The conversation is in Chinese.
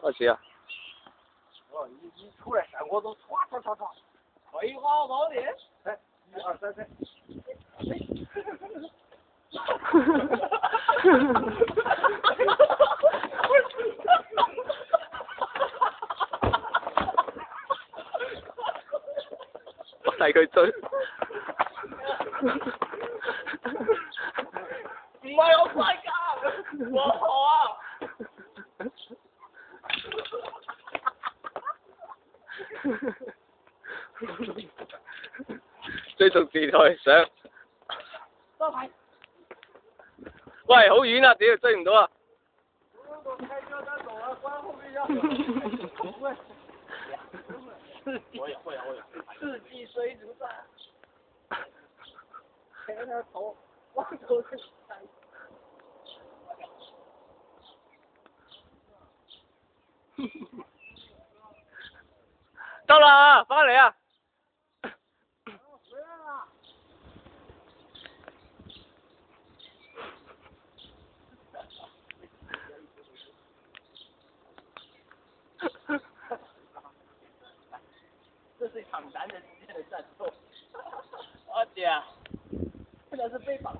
我去啊！哦，一出来闪光灯，唰唰唰唰，葵花宝典，来，1、2、3，开。我睇佢追。唔係我乖㗎，我學啊！追逐時代上。多排。喂，好遠啊！屌，追唔到啊！我開車單走啊，關後備箱。我也會。世紀水煮蛋。前面頭，往頭去踩。得啦，翻嚟啊！回來啦。这是一场男人之间的战斗。我姐，现在是被绑。